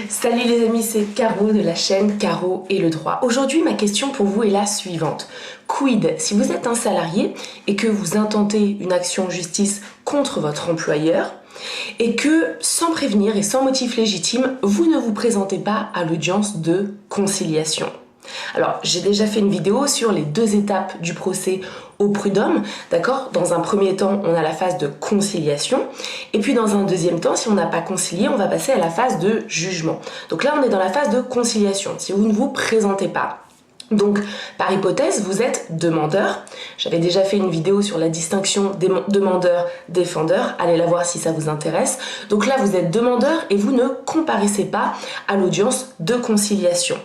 Salut les amis, c'est Caro de la chaîne Caro et le droit. Aujourd'hui, ma question pour vous est la suivante. Quid si vous êtes un salarié et que vous intentez une action en justice contre votre employeur et que, sans prévenir et sans motif légitime, vous ne vous présentez pas à l'audience de conciliation? Alors, j'ai déjà fait une vidéo sur les 2 étapes du procès au prud'homme, d'accord? Dans un premier temps, on a la phase de conciliation, et puis dans un deuxième temps, si on n'a pas concilié, on va passer à la phase de jugement. Donc là, on est dans la phase de conciliation, si vous ne vous présentez pas. Donc, par hypothèse, vous êtes demandeur. J'avais déjà fait une vidéo sur la distinction des demandeurs-défendeurs. Allez la voir si ça vous intéresse. Donc là, vous êtes demandeur et vous ne comparaissez pas à l'audience de conciliation.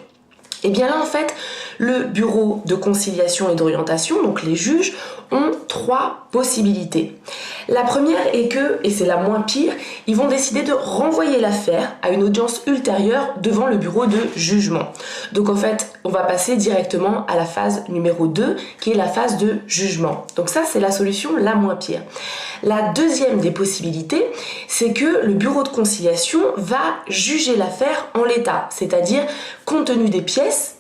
Et bien là, en fait, le bureau de conciliation et d'orientation, donc les juges, ont 3 possibilités. La première est que, et c'est la moins pire, ils vont décider de renvoyer l'affaire à une audience ultérieure devant le bureau de jugement. Donc en fait, on va passer directement à la phase numéro 2, qui est la phase de jugement. Donc ça, c'est la solution la moins pire. La deuxième des possibilités, c'est que le bureau de conciliation va juger l'affaire en l'état, c'est-à-dire compte tenu des pièces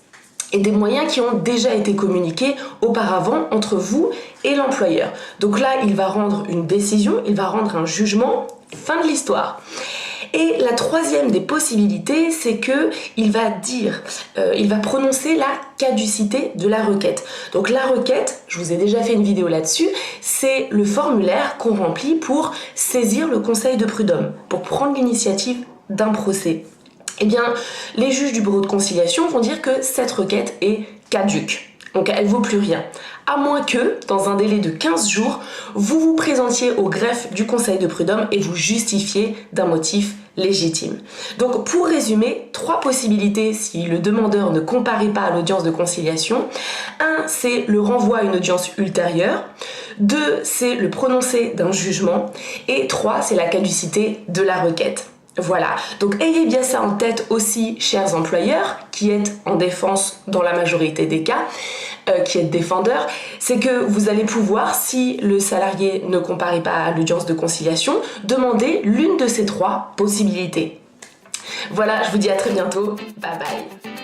et des moyens qui ont déjà été communiqués auparavant entre vous et l'employeur. Donc là, il va rendre une décision, il va rendre un jugement, fin de l'histoire. Et la troisième des possibilités, c'est que il va prononcer la caducité de la requête. Donc la requête, je vous ai déjà fait une vidéo là-dessus, c'est le formulaire qu'on remplit pour saisir le conseil de prud'homme, pour prendre l'initiative d'un procès. Eh bien, les juges du bureau de conciliation vont dire que cette requête est caduque. Donc elle ne vaut plus rien. À moins que, dans un délai de 15 jours, vous vous présentiez au greffe du conseil de prud'homme et vous justifiez d'un motif légitime. Donc pour résumer, 3 possibilités si le demandeur ne comparaît pas à l'audience de conciliation. 1, c'est le renvoi à une audience ultérieure. 2, c'est le prononcé d'un jugement. Et 3, c'est la caducité de la requête. Voilà, donc ayez bien ça en tête aussi, chers employeurs, qui êtes en défense dans la majorité des cas, qui êtes défendeurs, c'est que vous allez pouvoir, si le salarié ne comparaît pas à l'audience de conciliation, demander l'une de ces 3 possibilités. Voilà, je vous dis à très bientôt, bye bye.